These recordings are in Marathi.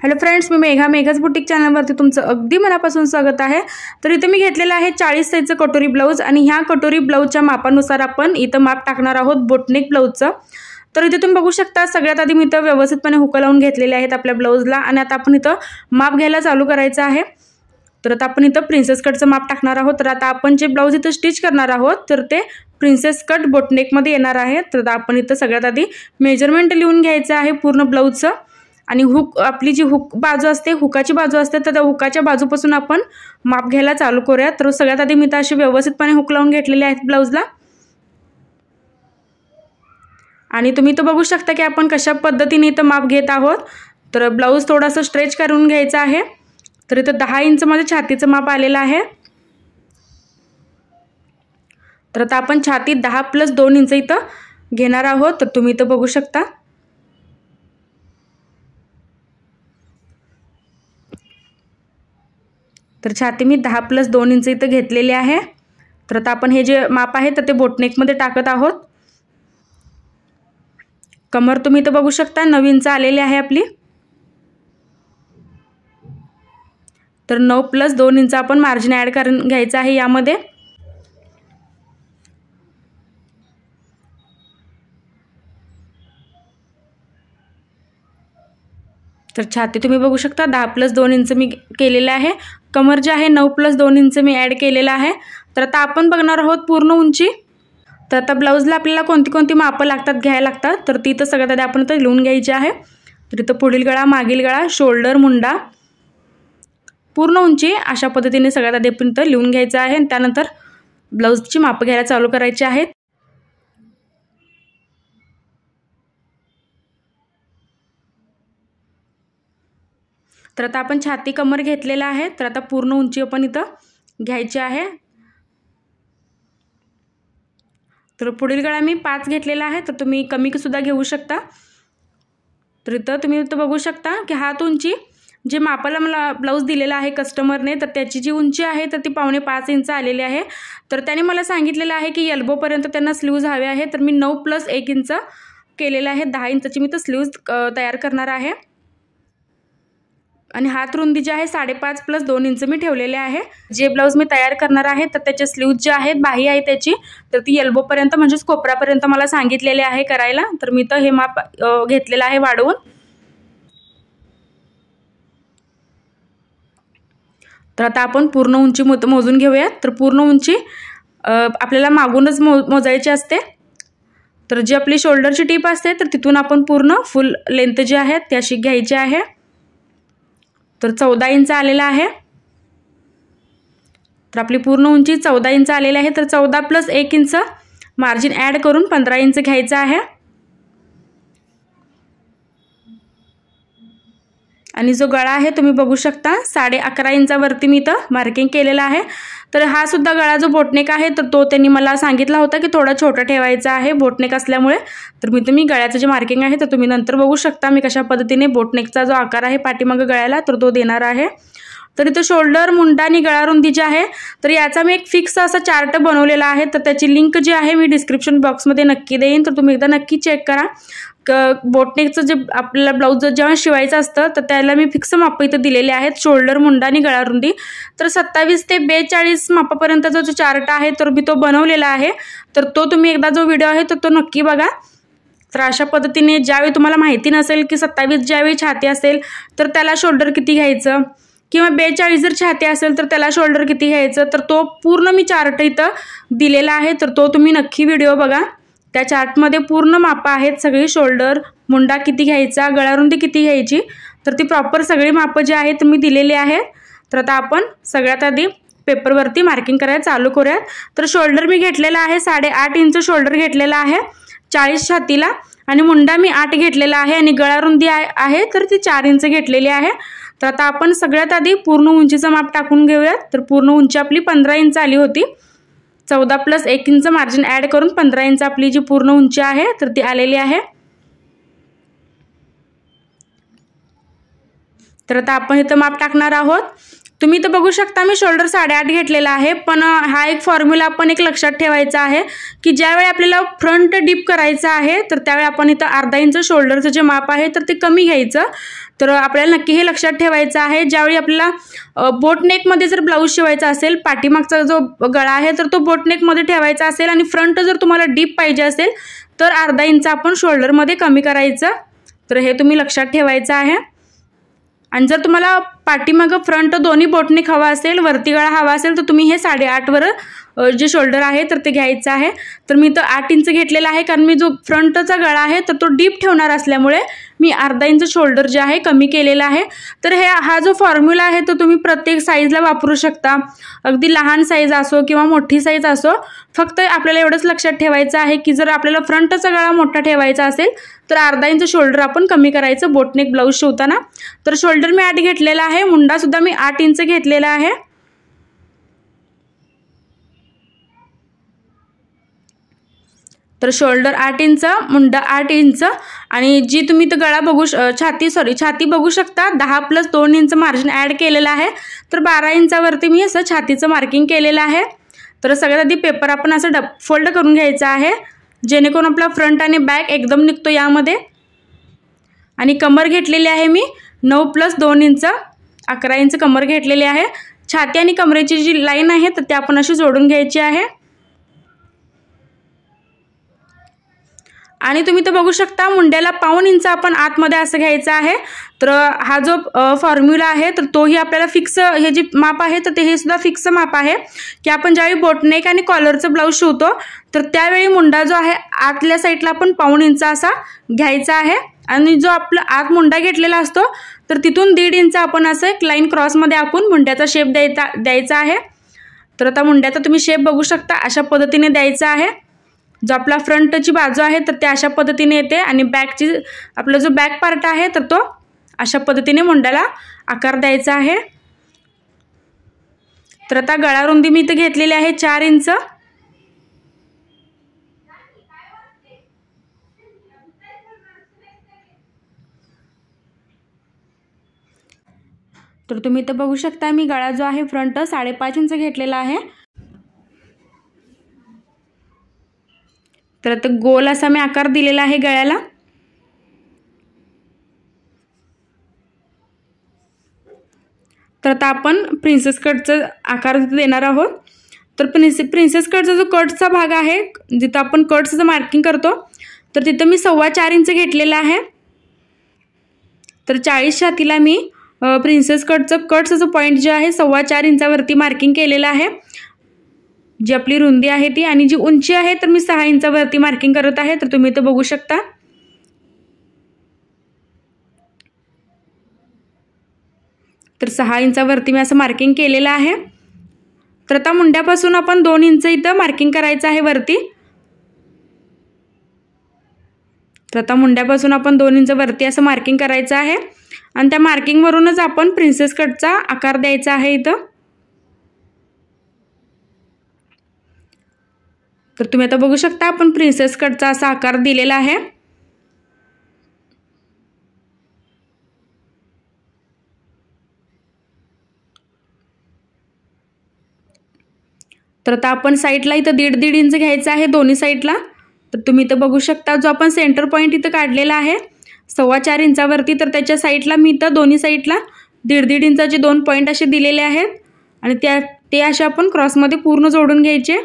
हॅलो फ्रेंड्स, मी मेघाज बुटीक चॅनलवरती तुमचं अगदी मनापासून स्वागत आहे। तर इथे मी घेतलेला आहे 40 साईजचं कटोरी ब्लाउज आणि ह्या कटोरी ब्लाउजच्या मापानुसार आपण इथं माप टाकणार आहोत बोटनेक ब्लाउजचं। तर इथे तुम्ही बघू शकता, सगळ्यात आधी मी इथं व्यवस्थितपणे हुक लावून घेतलेले आहेत आपल्या ब्लाउजला आणि आता आपण इथं माप घ्यायला चालू करायचं आहे। तर आता आपण इथं प्रिन्सेस कटचं माप टाकणार आहोत। तर आता आपण जे ब्लाउज इथं स्टिच करणार आहोत तर ते प्रिन्सेस कट बोटनेक मध्ये येणार आहे। तर आपण इथं सगळ्यात आधी मेजरमेंट लिहून घ्यायचं आहे पूर्ण ब्लाउजचं आणि हुक आपली जी हुक बाजू असते, हुकाची बाजू असते, तर त्या हुकाच्या बाजूपासून आपण माप घ्यायला चालू करूया। तर सगळ्यात आधी मी तर अशी व्यवस्थितपणे हुक लावून घेतलेले आहेत ब्लाउजला आणि तुम्ही तो बघू शकता की आपण कशा पद्धतीने इथं माप घेत आहोत। तर ब्लाउज थोडासा स्ट्रेच करून घ्यायचा आहे। तर इथं 10 इंच मध्ये छातीचं माप आलेलं आहे। तर आता आपण छाती 10 + 2 इंच इथं घेणार आहोत। तर तुम्ही इथं बघू शकता। तर छाती मी 10 + 2 इंच इथं घेतलेले आहे। तर आता आपण हे जे माप आहे तर ते बोटनेक मध्ये टाकत आहोत। कमर तुम्ही इथं बघू शकता 9 इंच आलेली आहे आपली। तर 9 + 2 इंच आपण मार्जिन ॲड करून घ्यायचं आहे यामध्ये। तर छाती तुम्ही बघू शकता 10 + 2 इंच मी केलेले आहे। कमर जे आहे 9 + 2 इंच मी ॲड केलेला आहे। तर आता आपण बघणार आहोत पूर्ण उंची। तर आता ब्लाउजला आपल्याला कोणती मापं लागतात घ्यायला लागतात, तर ती तर सगळ्यात आधी आपण इथं लिहून घ्यायची आहे। तर इथं पुढील गळा, मागील गळा, शोल्डर, मुंडा, पूर्ण उंची अशा पद्धतीने सगळ्यात आधी आपण इथं लिहून घ्यायचं आहे आणि त्यानंतर ब्लाउजची मापं घ्यायला चालू करायची आहेत। तर आता आपण छाती कमर घेतलेला आहे। तर आता पूर्ण उंची आपण इथं घ्यायची आहे। तर पुढील गळा मी 5 घेतलेला आहे, तर तुम्ही कमी सुद्धा घेऊ शकता। तर इथं तुम्ही बघू शकता की हात उंची जे मापाला मला ब्लाउज दिलेला आहे कस्टमरने, तर त्याची जी उंची आहे तर ती 5.25 इंच आलेली आहे। तर त्याने मला सांगितलेलं आहे की एल्बो पर्यंत त्यांना स्लीव्ज हवे आहे। तर मी 9 + 1 इंच केलेला आहे। 10 इंचाची मी तर स्लीव्ज तयार करणार आहे आणि हात रुंदी जी आहे 5.5 + 2 इंच मी ठेवलेले आहे। जे ब्लाउज मी तयार करणार आहे तर त्याचे स्लीव्ज जे आहेत, बाही आहे त्याची, तर ती एल्बो पर्यंत म्हणजे कोपरापर्यंत मला सांगितलेले आहे करायला। तर मी तर हे माप घेतलेलं आहे वाढवून। तर आता आपण पूर्ण उंची मोजून घेऊयात। तर पूर्ण उंची आपल्याला मागूनच मोजायची असते। तर जी आपली शोल्डरची टीप असते तर तिथून आपण पूर्ण फुल लेंथ जी आहे ती अशी घ्यायची आहे। तर 14 इंच आलेला आहे। तर आपली पूर्ण उंची 14 इंच आलेली आहे। तर 14 + 1 इंच मार्जिन ॲड करून 15 इंच घ्यायचं आहे आणि जो गळा आहे तुम्ही बघू शकता 11.5 इंचावरती मी इथं मार्किंग केलेलं आहे। तर हा सुद्धा गळा जो बोटनेक आहे तर तो त्यांनी मला सांगितला होता की थोडा छोटा ठेवायचा आहे बोटनेक असल्यामुळे। तर मी गळ्याचं जे मार्किंग आहे तर तुम्ही नंतर बघू शकता मी कशा पद्धतीने बोटनेकचा जो आकार आहे पाठीमागे गळ्याला तर तो देणार आहे। तर इथं शोल्डर, मुंडा आणि गळा रुंदी जी आहे तर याचा मी एक फिक्स असा चार्ट बनवलेला आहे। तर त्याची लिंक जी आहे मी डिस्क्रिप्शन बॉक्समध्ये नक्की देईन, तर तुम्ही एकदा नक्की चेक करा। बोटनेकचं जे आपल्याला ब्लाउज जेव्हा शिवायचं असतं तर त्याला मी फिक्स माप इथं दिलेले आहेत, शोल्डर, मुंडा आणि गळा रुंदी। तर 27 ते 42 मापापर्यंतचा जो चार्ट आहे तर मी तो बनवलेला आहे। तर तो तुम्ही एकदा जो व्हिडिओ आहे तर तो नक्की बघा। तर अशा पद्धतीने ज्यावेळी तुम्हाला माहिती नसेल की 27 ज्यावेळी छाती असेल तर त्याला शोल्डर किती घ्यायचं, किंवा 42 जर छाती असेल तर त्याला शोल्डर किती घ्यायचं, तर तो पूर्ण मी चार्ट इथं दिलेला आहे। तर तो तुम्ही नक्की व्हिडिओ बघा। त्या चार्टमध्ये पूर्ण मापं आहेत सगळी, शोल्डर, मुंडा किती घ्यायचा, गळारुंदी किती घ्यायची, तर ती प्रॉपर सगळी मापं जी आहेत मी दिलेली आहेत। तर आता आपण सगळ्यात आधी पेपरवरती मार्किंग करायला चालू करूयात। तर शोल्डर मी घेतलेला आहे 8.5 इंच शोल्डर घेतलेला आहे 40 छातीला आणि मुंडा मी 8 घेतलेला आहे आणि गळारुंदी आहे तर ती 4 इंच घेतलेली आहे। तर आता आपण सगळ्यात आधी पूर्ण उंचीचं माप टाकून घेऊयात। तर पूर्ण उंची आपली 15 इंच आली होती। 14 + 1 इंच मार्जिन ॲड करून 15 इंच आपली जी पूर्ण उंची आहे तर ती आलेली आहे। तर आता आपण इथं माप टाकणार आहोत। तुम्ही तर बघू शकता मी शोल्डर 8.5 घेतलेला आहे, पण हा एक फॉर्म्युला आपण एक लक्षात ठेवायचा आहे की ज्यावेळी आपल्याला फ्रंट डीप करायचं आहे तर त्यावेळी आपण इथं अर्धा इंच शोल्डरचं जे माप आहे तर ते कमी घ्यायचं. तर आपल्याला नक्की हे लक्षात ठेवायचं आहे. ज्यावेळी आपल्याला बोटनेकमध्ये जर ब्लाऊज शिवायचा असेल, पाठीमागचा जो गळा आहे तर तो बोटनेकमध्ये ठेवायचा असेल आणि फ्रंट जर तुम्हाला डीप पाहिजे असेल तर अर्धा इंच आपण शोल्डरमध्ये कमी करायचं. तर हे तुम्ही लक्षात ठेवायचं आहे. आणि जर तुम्हाला पाठीमागं फ्रंट दोन्ही बोटनेक हवा असेल, वरती गळा हवा असेल तर तुम्ही हे 8.5 वर जे शोल्डर आहे तर ते घ्यायचं आहे. तर मी तर 8 इंच घेतलेला आहे, कारण मी जो फ्रंटचा गळा आहे तर तो डीप ठेवणार असल्यामुळे मी अर्धा इंच शोल्डर जे आहे कमी केलेला आहे. तर हा जो फॉर्म्युला आहे तो तुम्ही प्रत्येक साईजला वापरू शकता, अगदी लहान साईज असो किंवा मोठी साईज असो. फक्त आपल्याला एवढंच लक्षात ठेवायचं आहे की जर आपल्याला फ्रंटचा गळा मोठा ठेवायचा असेल तर अर्धा इंच शोल्डर आपण कमी करायचं बोटनेक ब्लाऊज शिवताना. तर शोल्डर मी 8 घेतलेला आहे, मुंडासुद्धा मी 8 इंच घेतलेला आहे. तर शोल्डर 8 इंच, मुंडा 8 इंच आणि जी तुम्ही तर गळा बघू छाती बघू शकता 10 + 2 इंच मार्जिन ॲड केलेलं आहे. तर 12 इंचावरती मी असं छातीचं मार्किंग केलेलं आहे. तर सगळ्यात आधी पेपर आपण असं फोल्ड करून घ्यायचा आहे, जेणेकरून आपला फ्रंट आणि बॅक एकदम निघतो यामध्ये. आणि कमर घेतलेली आहे मी 9 + 2 इंच, 11 इंच कमर घेतलेली आहे. छाती आणि कमरेची जी लाईन आहे तर ते आपण अशी जोडून घ्यायची आहे. आणि तुम्ही तर बघू शकता मुंड्याला 1.5 इंच आपण आतमध्ये असं घ्यायचं आहे. तर हा जो फॉर्म्युला आहे तर तोही आपल्याला फिक्स, हे जे माप आहे तर ते हे सुद्धा फिक्स माप आहे की आपण ज्यावेळी बोटनेक आणि कॉलरचं ब्लाऊज शिवतो तर त्यावेळी मुंडा जो आहे आतल्या साईडला आपण 1.5 इंच असा घ्यायचा आहे. आणि जो आपला आत मुंडा घेतलेला असतो तर तिथून 1.5 इंच आपण असं एक लाईन क्रॉसमध्ये आखून मुंड्याचा शेप द्यायचा आहे. तर आता मुंड्याचा तुम्ही शेप बघू शकता, अशा पद्धतीने द्यायचा आहे. जो आपला फ्रंटची बाजू आहे तर ते अशा पद्धतीने येते आणि बॅकची आपला जो बॅक पार्ट आहे तर तो अशा पद्धतीने मुंड्याला आकार द्यायचा आहे. तर आता गळा रुंदी मी इथे घेतलेली आहे 4 इंच. तर तुम्ही इथं बघू शकता मी गळा जो आहे फ्रंट 5.5 इंच घेतलेला आहे. तर आता गोल असा मी आकार दिलेला आहे गळ्याला. तर आता आपण प्रिन्सेस कटचा आकार देणार आहोत. तर प्रिन्सेस कटचा जो कटचा भाग आहे, जिथं आपण कटचं मार्किंग करतो तर तिथं मी 4.25 इंच घेतलेला आहे. तर 40 छातीला मी प्रिन्सेस कटचा जो पॉईंट जे आहे 4.25 इंचावरती मार्किंग केलेलं आहे. जी आपली रुंदी आहे ती, आणि जी उंची आहे तर मी 6 इंचावरती मार्किंग करत आहे. तर तुम्ही इथं बघू शकता. तर 6 इंचावरती मी असं मार्किंग केलेलं आहे. तर आता मुंड्यापासून आपण 2 इंच इथं मार्किंग करायचं आहे वरती. तर आता मुंड्यापासून आपण 2 इंच वरती असं मार्किंग करायचं आहे आणि त्या मार्किंगवरूनच आपण प्रिन्सेस कटचा आकार द्यायचा आहे इथं. तर तुम्ही आता बघू शकता आपण प्रिन्सेस कटचा असा आकार दिलेला आहे. तर आता आपण साईडला इथं 1.5 इंच घ्यायचं आहे दोन्ही साईडला. तर तुम्ही इथं बघू शकता जो आपण सेंटर पॉईंट इथं काढलेला आहे 4.25 इंचावरती, तर त्याच्या साईडला मी इथं दोन्ही साईडला 1.5 इंचाचे 2 पॉईंट असे दिलेले आहेत आणि ते असे आपण क्रॉसमध्ये पूर्ण जोडून घ्यायचे.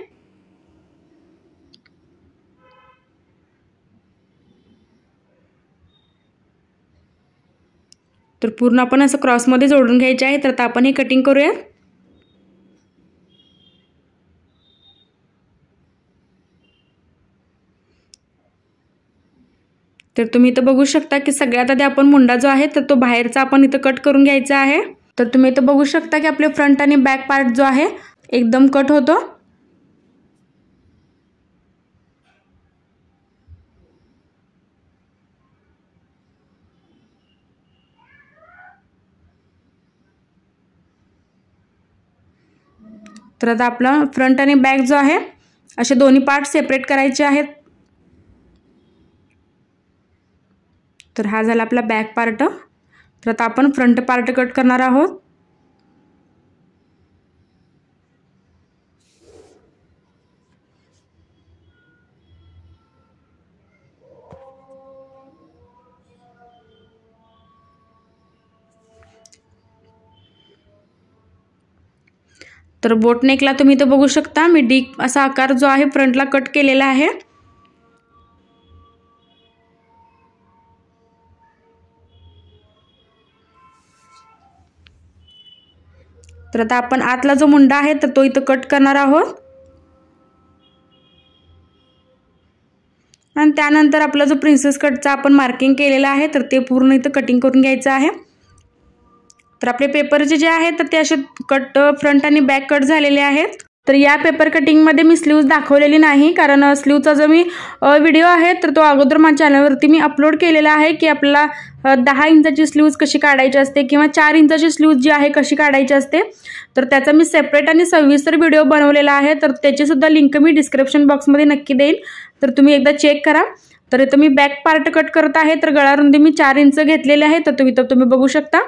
तर पूर्ण आपण असं क्रॉसमध्ये जोडून घ्यायचे आहे. तर आता आपण हे कटिंग करूया. तर तुम्ही इथं बघू शकता की सगळ्यात आधी आपण मुंडा जो आहे तर तो बाहेरचा आपण इथं कट करून घ्यायचा आहे. तर तुम्ही इथं बघू शकता की आपले फ्रंट आणि बॅक पार्ट जो आहे एकदम कट होतो. तर आता आपला फ्रंट आणि बॅक जो आहे असे दोन्ही पार्ट सेपरेट करायचे आहेत. तर हा झाला आपला बॅक पार्ट. तर आता आपण फ्रंट पार्ट कट करणार आहोत. तर बोटनेकला तुम्ही इथं बघू शकता मी डी असा आकार जो आहे फ्रंटला कट केलेला आहे। तर आता आपण आतला जो मुंडा आहे तर तो इथं कट करणार आहोत आणि त्यानंतर आपला जो प्रिन्सेस कटचा आपण मार्किंग केलेला आहे तर ते पूर्ण इथं कटिंग करून घ्यायचं आहे। तर आपले पेपरचे जे आहेत तर ते असे कट फ्रंट आणि बॅक कट झालेले आहेत। तर या पेपर कटिंग मध्ये मी स्लीव्ज दाखवलेली नाही, कारण स्लीवचा जो मी व्हिडिओ आहे तर तो अगोदर माझ्या चॅनलवरती मी अपलोड केलेला आहे की आपल्याला 10 इंचाची स्लीव्ज कशी काढायची असते किंवा 4 इंचाची स्लीव्ज जी आहे कशी काढायची असते। तर त्याचा मी सेपरेट आणि सविस्तर व्हिडिओ बनवलेला आहे, तर त्याची सुद्धा लिंक मी डिस्क्रिप्शन बॉक्समध्ये नक्की देईल, तर तुम्ही एकदा चेक करा। तर इथं मी बॅक पार्ट कट करत आहे, तर गळारुंदी मी 4 इंच घेतलेले आहे। तर तुम्ही बघू शकता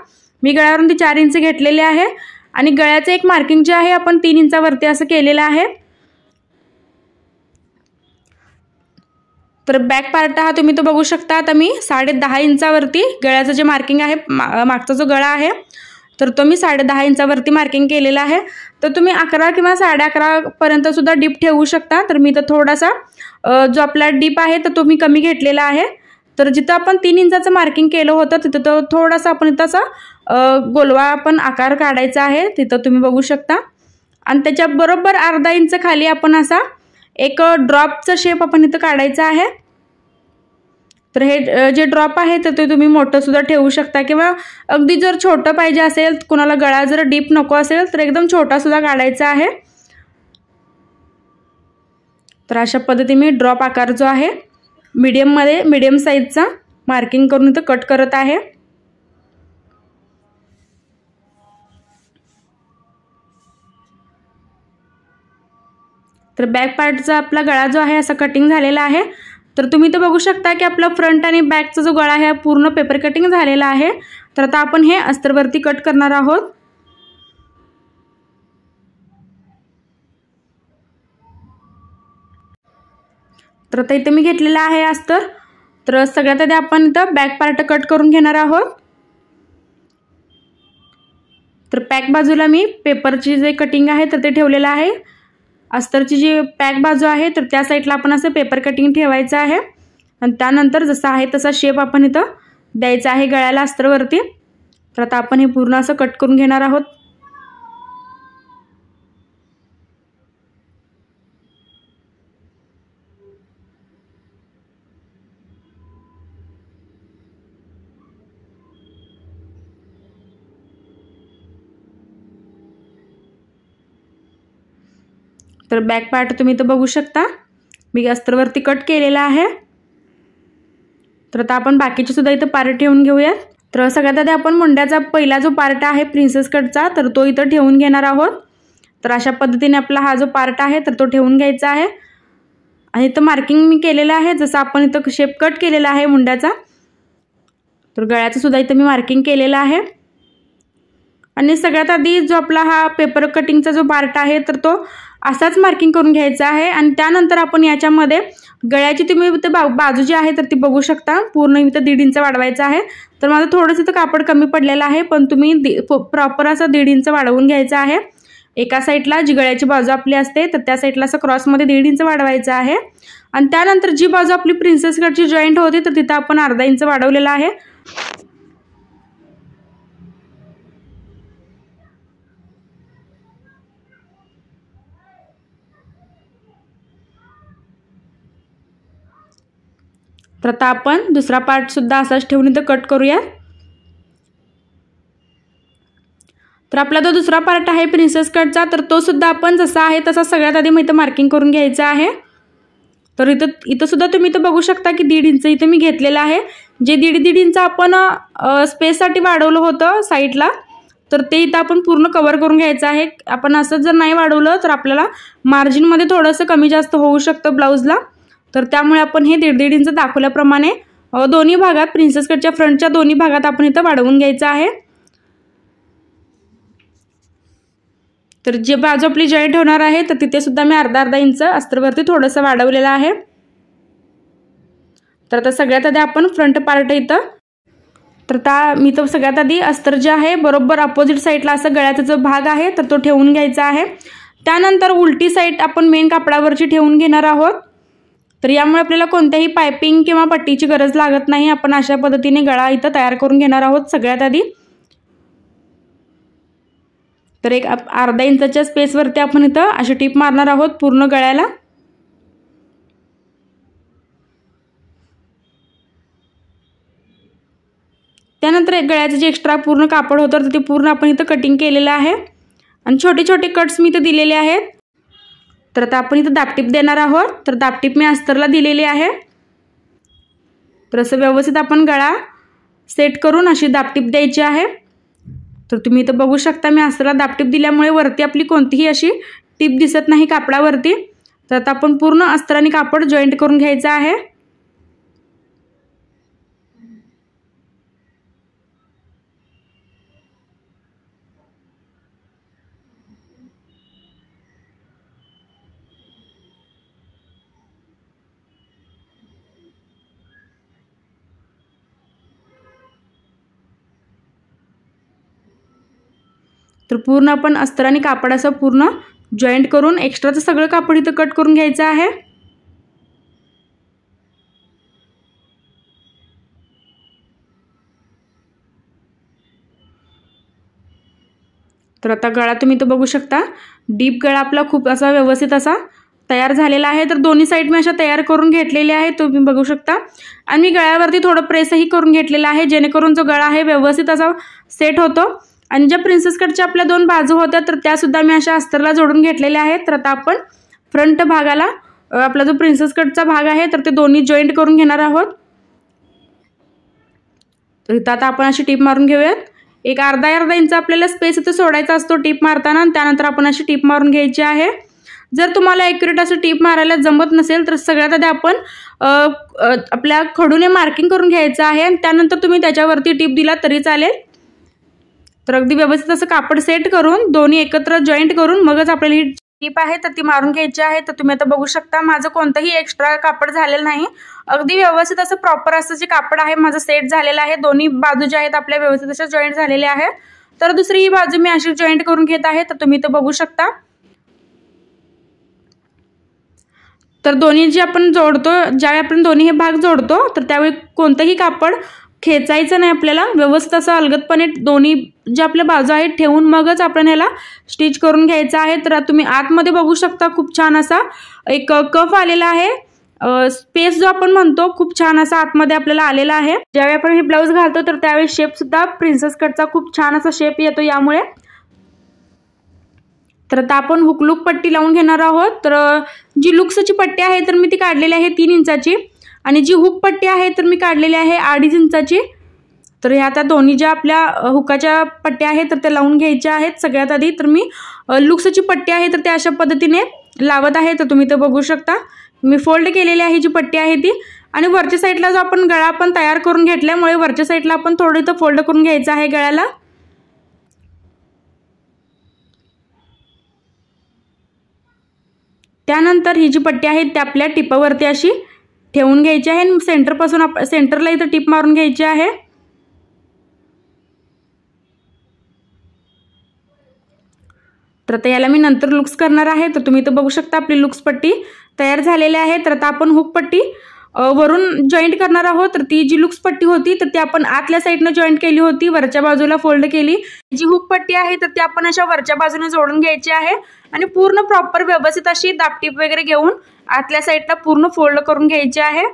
मी गळारुंदी 4 इंच घेतलेले आहे आणि गळ्याचे एक मार्किंग जे आहे आपण 3 इंचावरती असं केलेलं आहे। तर बॅक पार्ट हा तुम्ही तो बघू शकता, आता मी 10.5 इंचावरती गळ्याचं जे मार्किंग आहे मागचा जो गळा आहे तर तो मी 10.5 इंचावरती मार्किंग केलेला आहे। तर तुम्ही 11 किंवा 11.5 पर्यंत सुद्धा डीप ठेवू शकता। तर मी तर थोडासा जो आपला डीप आहे तर तो मी कमी घेतलेला आहे। तर जिथं आपण 3 इंचाचं मार्किंग केलं होतं तिथं तो थोडासा आपण इथंचा गोलवा आपण आकार काढायचा आहे, तिथं तुम्ही बघू शकता। आणि त्याच्या बरोबर अर्धा इंच खाली आपण असा एक ड्रॉपचा शेप आपण इथं काढायचा आहे। तर हे जे ड्रॉप आहे तर ते तुम्ही मोठं सुद्धा ठेवू शकता किंवा अगदी जर छोटं पाहिजे असेल, कुणाला गळा जर डीप नको असेल तर एकदम छोटा सुद्धा काढायचा आहे। तर अशा पद्धतीने मी ड्रॉप आकार जो आहे मीडियम साईजचा मार्किंग करून इथं कट करत आहे। तर बॅक पार्टचा आपला गळा जो आहे असा कटिंग झालेला आहे। तर तुम्ही इथं बघू शकता की आपला फ्रंट आणि बॅकचा जो गळा आहे पूर्ण पेपर कटिंग झालेला आहे। तर आता आपण हे अस्तरवरती कट करणार आहोत। तर आता इथे मी घेतलेला आहे अस्तर। तर सगळ्यात आधी आपण इथं बॅक पार्ट कट करून घेणार आहोत। तर पॅक बाजूला मी पेपरची जे कटिंग आहे तर ते ठेवलेलं आहे। अस्तरची जी पॅक बाजू आहे तर त्या साईडला आपण असं पेपर कटिंग ठेवायचं आहे आणि त्यानंतर जसा आहे तसा शेप आपण इथं द्यायचा आहे गळ्याला अस्तरवरती। तर आता आपण हे पूर्ण असं कट करून घेणार आहोत। तर बॅक पार्ट तुम्ही इथं बघू शकता मी अस्तरवरती कट केलेला आहे। तर आता आपण बाकीचे सुद्धा इथं पार्ट ठेवून घेऊयात। तर सगळ्यात आधी आपण मुंड्याचा पहिला जो पार्ट आहे प्रिन्सेस कटचा तर तो इथं ठेवून घेणार आहोत। तर अशा पद्धतीने आपला हा जो पार्ट आहे तर तो ठेवून घ्यायचा आहे आणि इथं मार्किंग मी केलेलं आहे जसं आपण इथं शेप कट केलेला आहे मुंड्याचा, तर गळ्याचं सुद्धा इथं मी मार्किंग केलेलं आहे। आणि सगळ्यात आधी जो आपला हा पेपर कटिंगचा जो पार्ट आहे तर तो असाच मार्किंग करून घ्यायचा आहे आणि त्यानंतर आपण याच्यामध्ये गळ्याची तुम्ही बाजू जी आहे तर ती बघू शकता पूर्ण इथं 1.5 इंच वाढवायचं आहे। तर माझं थोडंसं इथं कापड कमी पडलेलं आहे, पण तुम्ही प्रॉपर असं 1.5 इंच वाढवून घ्यायचं आहे। एका साईडला जी गळ्याची बाजू आपली असते तर त्या साईडला असं क्रॉसमध्ये 1.5 इंच वाढवायचं आहे आणि त्यानंतर जी बाजू आपली प्रिन्सेस कटची जॉईंट होती तर तिथं आपण अर्धा इंच वाढवलेला आहे। तर आता आपण दुसरा पार्ट सुद्धा असाच ठेवून इथं कट करूया। तर आपला जो दुसरा पार्ट आहे प्रिन्सेस कटचा तर तो सुद्धा आपण जसा आहे तसा सगळ्यात आधी मी इथं मार्किंग करून घ्यायचं आहे। तर इथं सुद्धा तुम्ही इथं बघू शकता की 1.5 इंच इथं मी घेतलेलं आहे। जे 1.5 इंच आपण स्पेससाठी वाढवलं होतं साईडला तर ते इथं आपण पूर्ण कव्हर करून घ्यायचं आहे। आपण असं जर नाही वाढवलं तर आपल्याला मार्जिनमध्ये थोडंसं कमी जास्त होऊ शकतं ब्लाऊजला, तर त्यामुळे आपण हे 1.5 इंच दाखवल्याप्रमाणे दोन्ही भागात प्रिन्सेस कटच्या फ्रंटच्या दोन्ही भागात आपण इथं वाढवून घ्यायचं आहे। तर जे बाजू आपली जॉईंट होणार आहे तर तिथे सुद्धा मी अर्धा इंच अस्तरवरती थोडंसं वाढवलेलं आहे। तर आता सगळ्यात आधी आपण फ्रंट पार्ट इथं तर मी तर सगळ्यात आधी अस्तर जे आहे बरोबर अपोजिट साईडला असं गळ्याचा जो भाग आहे तर तो ठेवून घ्यायचा आहे। त्यानंतर उलटी साईड आपण मेन कापडावरची ठेवून घेणार आहोत। तर यामुळे आपल्याला कोणत्याही पायपिंग किंवा पट्टीची गरज लागत नाही। आपण अशा पद्धतीने गळा इथं तयार करून घेणार आहोत सगळ्यात आधी। तर एक अर्धा इंचाच्या स्पेसवरती आपण इथं अशी टीप मारणार आहोत पूर्ण गळ्याला। त्यानंतर गळ्याचं जे एक्स्ट्रा पूर्ण कापड होतं तर ते पूर्ण आपण इथं कटिंग केलेलं आहे आणि छोटे छोटे कट्स मी इथं दिलेले आहेत। तर आता आपण इथं दाबटीप देणार आहोत। तर दाबटीप मी अस्तरला दिलेली आहे। तर असं व्यवस्थित आपण गळा सेट करून अशी दाबटीप द्यायची आहे। तर तुम्ही इथं बघू शकता मी अस्तरला दाबटीप दिल्यामुळे वरती आपली कोणतीही अशी टीप दिसत नाही कापडावरती। तर आता आपण पूर्ण अस्तराने कापड जॉईंट करून घ्यायचं आहे। तर पूर्ण आपण अस्तराने कापड असं पूर्ण जॉईंट करून एक्स्ट्राचं सगळं कापड इथं कट करून घ्यायचं आहे। तर आता गळा तुम्ही इथं बघू शकता डीप गळा आपला खूप असा व्यवस्थित असा तयार झालेला आहे। तर दोन्ही साइड मी अशा तयार करून घेतलेल्या आहे तुम्ही बघू शकता। आणि मी गळ्यावरती थोडं प्रेसही करून घेतलेला आहे जेणेकरून जो गळा आहे व्यवस्थित असा सेट होतो। आणि ज्या प्रिन्सेस कटच्या आपल्या दोन बाजू होत्या तर त्या सुद्धा मी अशा अस्तरला जोडून घेतलेल्या आहेत। तर आता आपण फ्रंट भागाला आपला जो प्रिन्सेस कटचा भाग आहे तर ते दोन्ही जॉईंट करून घेणार आहोत। तर इथं आता आपण अशी टीप मारून घेऊयात। एक अर्धा इंच आपल्याला स्पेस इथं सोडायचा असतो टीप मारताना, त्यानंतर आपण अशी टीप मारून घ्यायची आहे। जर तुम्हाला ॲक्युरेट असं टीप मारायला जमत नसेल तर सगळ्यात आधी आपण आपल्या खडूने मार्किंग करून घ्यायचं आहे आणि त्यानंतर तुम्ही त्याच्यावरती टीप दिला तरी चालेल। तर अगदी व्यवस्थित असं कापड सेट करून दोन्ही एकत्र जॉईंट करून मगच आपल्याला ही टीप आहे तर ती मारून घ्यायची आहे। तर तुम्ही आता बघू शकता माझं कोणतंही एक्स्ट्रा कापड झालेलं नाही, अगदी व्यवस्थित असं प्रॉपर असं जे कापड आहे माझं सेट झालेलं आहे। दोन्ही बाजू ज्या आहेत आपल्या व्यवस्थित अशा जॉईंट झालेल्या आहेत। तर दुसरी ही बाजू मी अशी जॉईंट करून घेत आहे। तर तुम्ही इथं बघू शकता। तर दोन्ही जे आपण जोडतो ज्यावेळी आपण दोन्ही हे भाग जोडतो तर त्यावेळी कोणतंही कापड खेचायचं नाही आपल्याला, व्यवस्थित असं अलगदपणे दोन्ही जे आपल्या बाजू आहेत ठेवून मगच आपण ह्याला स्टिच करून घ्यायचं आहे। तर तुम्ही आतमध्ये बघू शकता खूप छान असा एक कफ आलेला आहे, स्पेस जो आपण म्हणतो खूप छान असा आतमध्ये आपल्याला आलेला आहे। ज्यावेळी आपण हे ब्लाऊज घालतो तर त्यावेळी शेप सुद्धा प्रिन्सेस कटचा खूप छान असा शेप येतो यामुळे। तर आता आपण हुक लूक पट्टी लावून घेणार आहोत। तर जी लुक्सची पट्टी आहे तर मी ती काढलेली आहे 3 इंचाची आणि जी हुक पट्टी आहे तर मी काढलेली आहे 2.5 इंचाची। तर ह्या आता दोन्ही ज्या आपल्या हुकाच्या पट्ट्या आहेत तर त्या लावून घ्यायच्या आहेत सगळ्यात आधी। तर मी लुक्सची पट्टी आहे तर त्या अशा पद्धतीने लावत आहे। तर तुम्ही ते बघू शकता मी फोल्ड केलेली आहे जी पट्टी आहे ती, आणि वरच्या साईडला जो आपण गळा आपण तयार करून घेतल्यामुळे वरच्या साईडला आपण थोडं इथं फोल्ड करून घ्यायचं आहे गळ्याला। त्यानंतर ही जी पट्टी आहे ती आपल्या टिपावरती अशी ठेवून घ्यायची आहे आणि सेंटरपासून सेंटरला इथं टिप मारून घ्यायची आहे। तर आता याला मी नंतर लुक्स करणार आहे। तर तुम्ही इथं बघू शकता आपली लुक्स पट्टी तयार झालेली आहे। तर आता आपण हुक पट्टी वरून जॉईंट करणार आहोत। तर ती जी लुक्स पट्टी होती तर ती आपण आतल्या साईडनं जॉईंट केली होती, वरच्या बाजूला फोल्ड केली। जी हुक पट्टी आहे तर ती आपण अशा वरच्या बाजूने जोडून घ्यायची आहे आणि पूर्ण प्रॉपर व्यवस्थित अशी दाबटीप वगैरे घेऊन आतल्या साईडला पूर्ण फोल्ड करून घ्यायची आहे।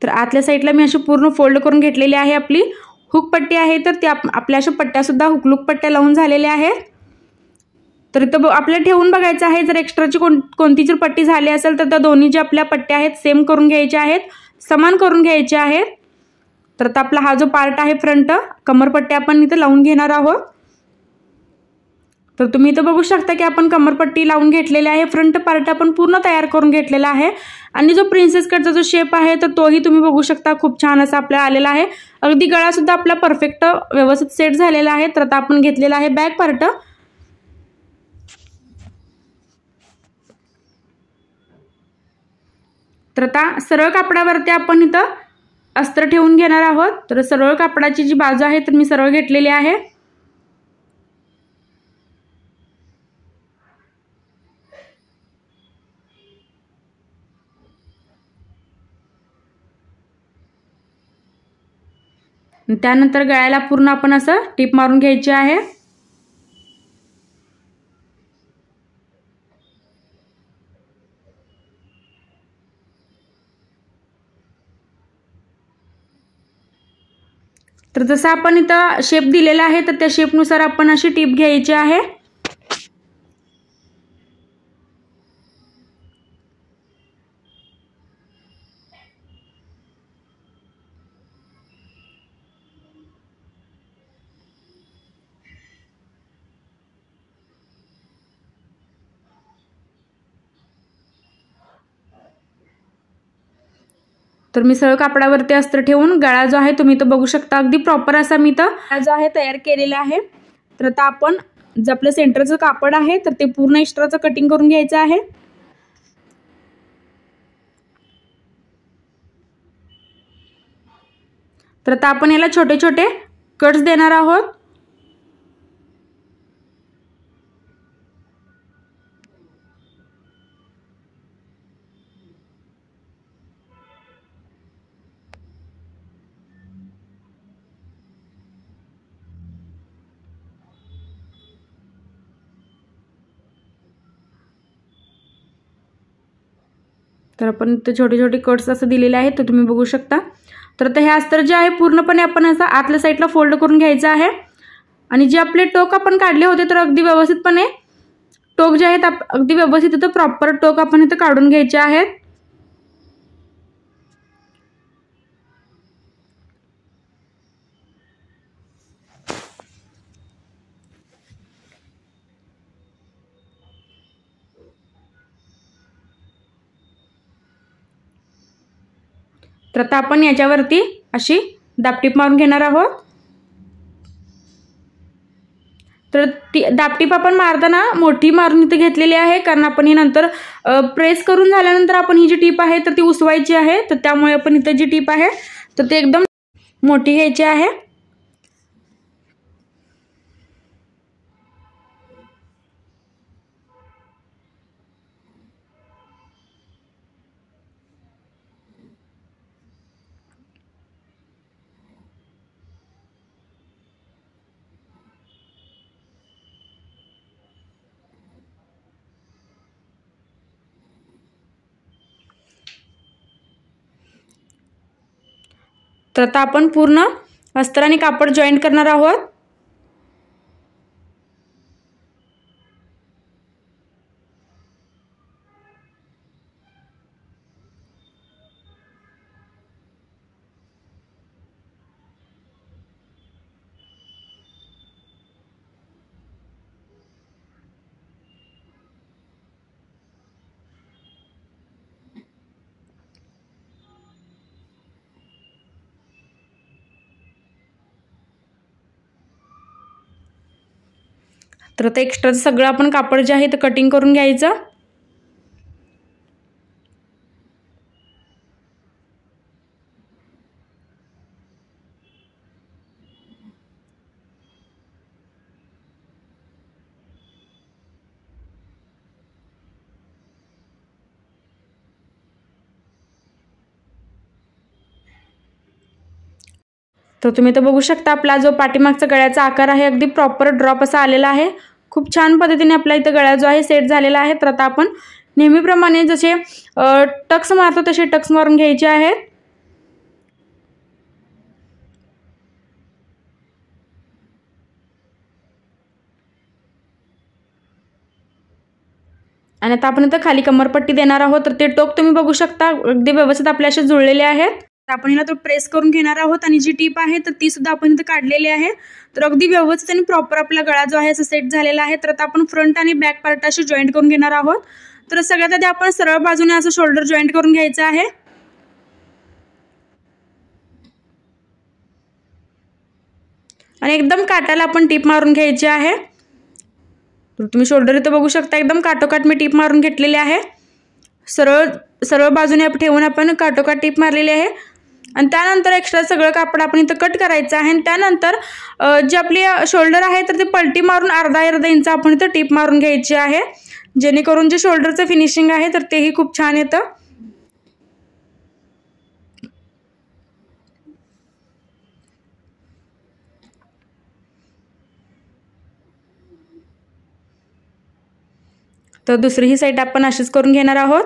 तर आतल्या साईडला मी अशी पूर्ण फोल्ड करून घेतलेली आहे आपली हुक पट्टी आहे। तर ती आपल्या अशा पट्ट्या सुद्धा हुकलूक पट्ट्या लावून झालेल्या आहेत। तर इथं आपल्याला ठेवून बघायचं आहे जर एक्स्ट्राची कोणती जर पट्टी झाली असेल तर त्या दोन्ही ज्या आपल्या पट्ट्या आहेत सेम करून घ्यायच्या आहेत, समान करून घ्यायच्या आहेत। तर आता आपला हा जो पार्ट आहे फ्रंट कमरपट्टी आपण इथं लावून घेणार आहोत। तर तुम्ही इथं बघू शकता की आपण कमरपट्टी लावून घेतलेली आहे, फ्रंट पार्ट आपण पूर्ण तयार करून घेतलेला आहे आणि जो प्रिन्सेस कटचा जो शेप आहे तर तोही तुम्ही बघू शकता खूप छान असा आपल्याला आलेला आहे। अगदी गळा सुद्धा आपला परफेक्ट व्यवस्थित सेट झालेला आहे। तर आता आपण घेतलेला आहे बॅक पार्ट। तर आता सरळ कापडावरती आपण इथं अस्तर ठेवून घेणार आहोत। तर सरळ कापडाची जी बाजू आहे तर मी सरळ घेतलेली आहे। त्यानंतर गळ्याला पूर्ण आपण असं टिप मारून घ्यायची आहे। तर जसं आपण इथं शेप दिलेला आहे तर त्या शेपनुसार आपण अशी टिप घ्यायची आहे। तर मी सरळ कापडावरती अस्तर ठेवून गळा जो आहे तुम्ही तो बघू शकता, अगदी प्रॉपर असा मी तो जो आहे तयार केलेला आहे। तर आता आपण जे आपलं सेंटरचं कापड आहे तर ते पूर्ण एक्स्ट्राचं कटिंग करून घ्यायचं आहे। तर आता आपण याला छोटे छोटे कट्स देणार आहोत। तर आपण इथे छोटे छोटे कट्स असं दिलेले आहेत, तर तुम्ही बघू शकता। तर आता हे अस्तर जे आहे पूर्णपणे आपण असं आतल्या साईडला फोल्ड करून घ्यायचं आहे आणि जे आपले टोक आपण काढले होते तर अगदी व्यवस्थितपणे टोक जे आहेत अगदी व्यवस्थित इथं प्रॉपर टोक आपण इथं काढून घ्यायचे आहेत। तर आता आपण याच्यावरती अशी दाबटीप मारून घेणार आहोत। तर ती दाबटीप आपण मारताना मोठी मारून इथे घेतलेली आहे, कारण आपण ही नंतर प्रेस करून झाल्यानंतर आपण ही जी टीप आहे तर ती उसवायची आहे। तर त्यामुळे आपण इथे जी टीप आहे तर ती एकदम मोठी घ्यायची आहे। तर आता आपण पूर्ण अस्तर आणि कापड जॉईंट करणार आहोत। तर आता एक्स्ट्राचं सगळं आपण कापड जे आहे ते कटिंग करून घ्यायचं। तर तुम्ही तर बघू शकता आपला जो पाठीमागचा गळ्याचा आकार आहे अगदी प्रॉपर ड्रॉप असा आलेला आहे। खूप छान पद्धतीने आपला इथं गळा जो आहे सेट झालेला आहे। तर आता आपण नेहमीप्रमाणे जसे टक्स मारतो तसे टक्स मारून घ्यायचे आहेत। आणि आता आपण इथं खाली कमरपट्टी देणार आहोत। तर ते टोक तुम्ही बघू शकता अगदी व्यवस्थित आपल्याशी जुळलेले आहेत। आपण हिला तो प्रेस करून घेणार आहोत आणि जी टीप आहे तर ती सुद्धा आपण इथे काढलेली आहे। तर अगदी व्यवस्थित आणि प्रॉपर आपला गळा जो आहे तो सेट झालेला आहे। तर आता आपण फ्रंट आणि बॅक पार्ट अशी जॉईंट करून घेणार आहोत। तर सगळ्यात आधी आपण सरळ बाजूने असं शोल्डर जॉईंट करून घ्यायचं आहे। आणि एकदम काटाला आपण टीप मारून घ्यायची आहे। तर तुम्ही शोल्डर इथे बघू शकता एकदम काटोकाट मी टीप मारून घेतलेली आहे। सरळ सर्व बाजूने ठेवून आपण काटोकाट टीप मारलेली आहे आणि त्यानंतर एक्स्ट्रा सगळं कापड आपण इथं कट करायचं आहे आणि त्यानंतर जे आपली शोल्डर आहे तर ते पलटी मारून अर्धा इंच आपण इथं टीप मारून घ्यायची आहे, जेणेकरून जे शोल्डरचं फिनिशिंग आहे तर तेही खूप छान येतं। तर दुसरी ही साईड आपण अशीच करून घेणार आहोत।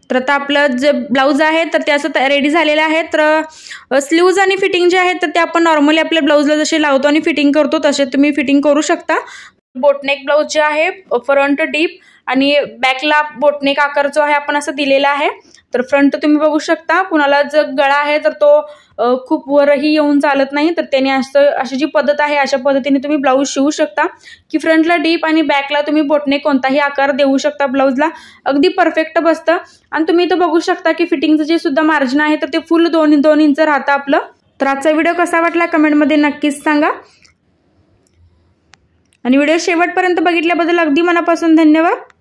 तर आता आपलं जे ब्लाऊज आहे तर ते असं रेडी झालेलं आहे। तर स्लीव्ज आणि फिटिंग जे आहे तर ते आपण नॉर्मली आपल्या ब्लाऊजला जसे लावतो आणि फिटिंग करतो तसे तुम्ही फिटिंग करू शकता। बोटनेक ब्लाऊज जे आहे फ्रंट डीप आणि बॅकला बोटनेक आकार जो आहे आपण असं दिलेला आहे। तर फ्रंट तुम्ही बघू शकता, कुणाला जर गळा आहे तर तो खूप वरही येऊन चालत नाही, तर त्याने अशी जी पद्धत आहे अशा पद्धतीने तुम्ही ब्लाऊज शिवू शकता की फ्रंटला डीप आणि बॅकला तुम्ही बोटनेक कोणताही आकार देऊ शकता ब्लाऊजला, अगदी परफेक्ट बसतं। आणि तुम्ही इथं बघू शकता की फिटिंगचं जे सुद्धा मार्जिन आहे तर ते फुल 2 इंच राहतं आपलं। तर आजचा व्हिडिओ कसा वाटला कमेंटमध्ये नक्कीच सांगा आणि व्हिडिओ शेवटपर्यंत बघितल्याबद्दल अगदी मनापासून धन्यवाद।